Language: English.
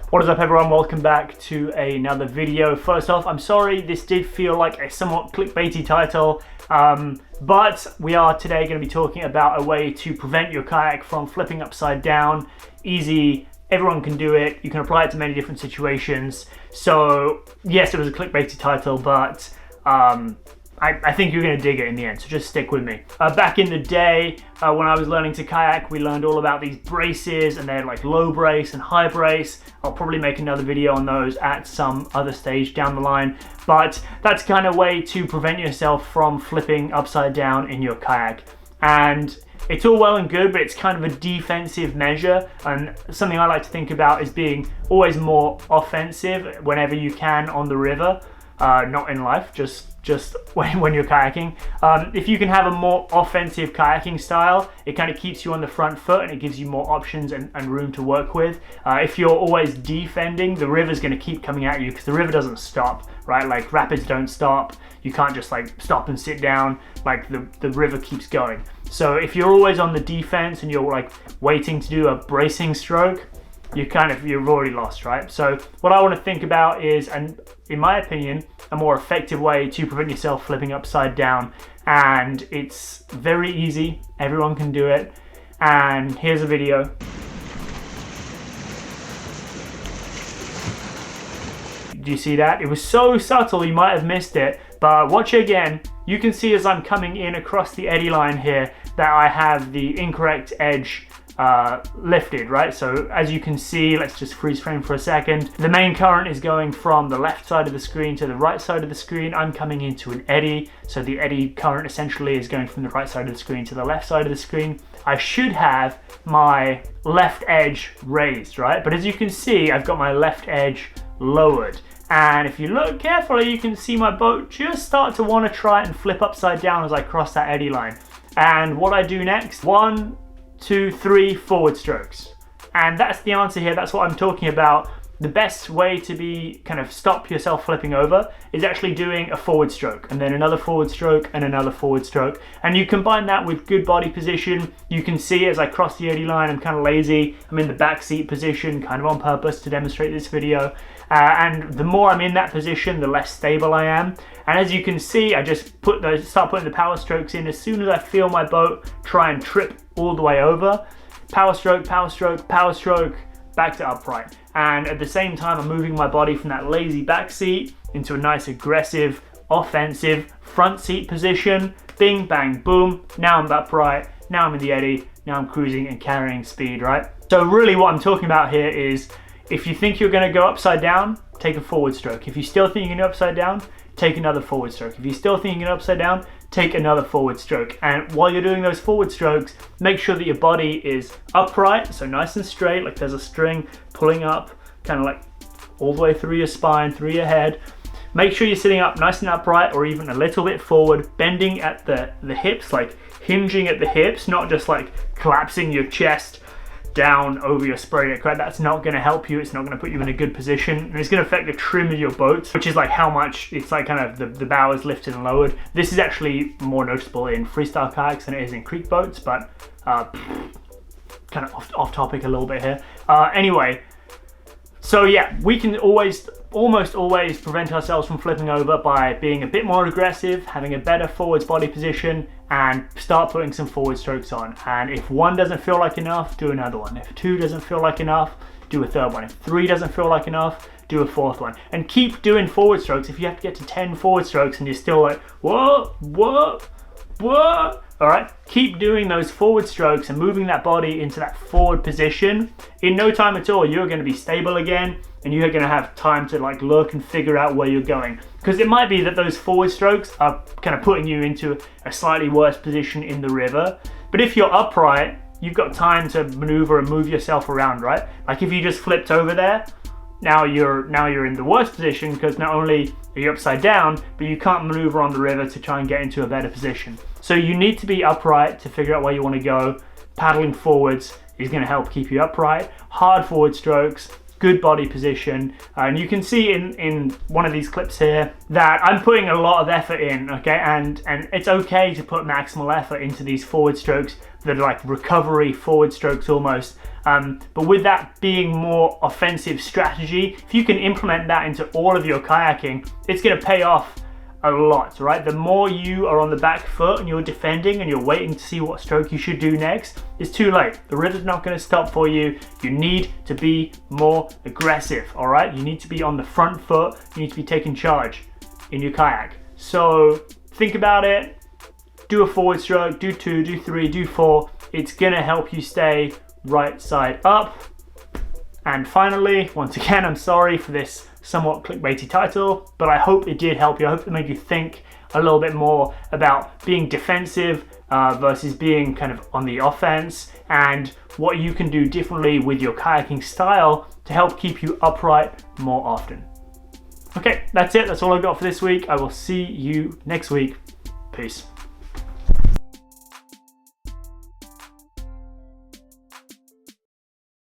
What is up everyone, welcome back to another video. First off, I'm sorry this did feel like a somewhat clickbaity title, but we are today going to be talking about a way to prevent your kayak from flipping upside down. Easy, everyone can do it, you can apply it to many different situations. So yes, it was a clickbaity title, but I think you're going to dig it in the end, so just stick with me. Back in the day, when I was learning to kayak, we learned all about these braces, and they're like low brace and high brace. I'll probably make another video on those at some other stage down the line, but that's kind of way to prevent yourself from flipping upside down in your kayak. And it's all well and good, but it's kind of a defensive measure, and something I like to think about is being always more offensive whenever you can on the river. Not in life, just when you're kayaking. If you can have a more offensive kayaking style, it kind of keeps you on the front foot and it gives you more options and room to work with. If you're always defending, the river's going to keep coming at you because the river doesn't stop, right? Like rapids don't stop. You can't just like stop and sit down. Like the river keeps going. So if you're always on the defense and you're like waiting to do a bracing stroke, you've already lost, right? So what I want to think about is, and in my opinion, a more effective way to prevent yourself flipping upside down. And it's very easy, everyone can do it. And here's a video. Do you see that? It was so subtle you might have missed it, but watch it again. You can see as I'm coming in across the eddy line here that I have the incorrect edge lifted, right? So as you can see, let's just freeze frame for a second. The main current is going from the left side of the screen to the right side of the screen. I'm coming into an eddy, so the eddy current essentially is going from the right side of the screen to the left side of the screen. I should have my left edge raised, right? But as you can see, I've got my left edge lowered. And if you look carefully, you can see my boat just start to want to try and flip upside down as I cross that eddy line. And what I do next, 1, 2, 3 forward strokes. And that's the answer here. That's what I'm talking about. The best way to be kind of stop yourself flipping over is actually doing a forward stroke and then another forward stroke and another forward stroke. And you combine that with good body position. You can see as I cross the eddy line, I'm kind of lazy. I'm in the back seat position, kind of on purpose to demonstrate this video. And the more I'm in that position, the less stable I am. And as you can see, I just start putting the power strokes in as soon as I feel my boat try and trip all the way over. Power stroke, power stroke, power stroke, back to upright. And at the same time, I'm moving my body from that lazy back seat into a nice aggressive, offensive front seat position. Bing, bang, boom. Now I'm upright. Now I'm in the eddy. Now I'm cruising and carrying speed, right? So really what I'm talking about here is, if you think you're going to go upside down, take a forward stroke. If you still think you can go upside down, take another forward stroke. If you still think you can go upside down, take another forward stroke. And while you're doing those forward strokes, make sure that your body is upright, so nice and straight, like there's a string pulling up, kind of like all the way through your spine, through your head. Make sure you're sitting up nice and upright, or even a little bit forward, bending at the hips, like hinging at the hips, not just like collapsing your chest down over your spray deck, right? That's not going to help you. It's not going to put you in a good position, and it's going to affect the trim of your boat, which is like how much it's like kind of the bow is lifted and lowered. This is actually more noticeable in freestyle kayaks than it is in creek boats, but kind of off topic a little bit here. Anyway, so yeah, we can almost always prevent ourselves from flipping over by being a bit more aggressive, having a better forwards body position, and start putting some forward strokes on. And if 1 doesn't feel like enough, do another one. If 2 doesn't feel like enough, do a third one. If 3 doesn't feel like enough, do a fourth one. And keep doing forward strokes. If you have to get to 10 forward strokes and you're still like, whoa, whoa, whoa, all right, keep doing those forward strokes and moving that body into that forward position. In no time at all, you're going to be stable again, and you're going to have time to like look and figure out where you're going. Because it might be that those forward strokes are kind of putting you into a slightly worse position in the river. But if you're upright, you've got time to maneuver and move yourself around, right? Like if you just flipped over there, now you're in the worst position, because not only are you upside down, but you can't maneuver on the river to try and get into a better position. So you need to be upright to figure out where you want to go. Paddling forwards is going to help keep you upright. Hard forward strokes, good body position. And you can see in one of these clips here that I'm putting a lot of effort in, okay? And it's okay to put maximal effort into these forward strokes the like recovery forward strokes almost. But with that being more offensive strategy, if you can implement that into all of your kayaking, it's going to pay off a lot, right? The more you are on the back foot and you're defending and you're waiting to see what stroke you should do next, it's too late. The rhythm's not going to stop for you. You need to be more aggressive, all right? You need to be on the front foot. You need to be taking charge in your kayak. So think about it. Do a forward stroke, do 2, do 3, do 4. It's going to help you stay right side up. And finally, once again, I'm sorry for this somewhat clickbaity title, but I hope it did help you. I hope it made you think a little bit more about being defensive versus being kind of on the offense, and what you can do differently with your kayaking style to help keep you upright more often. Okay, that's it. That's all I've got for this week. I will see you next week. Peace.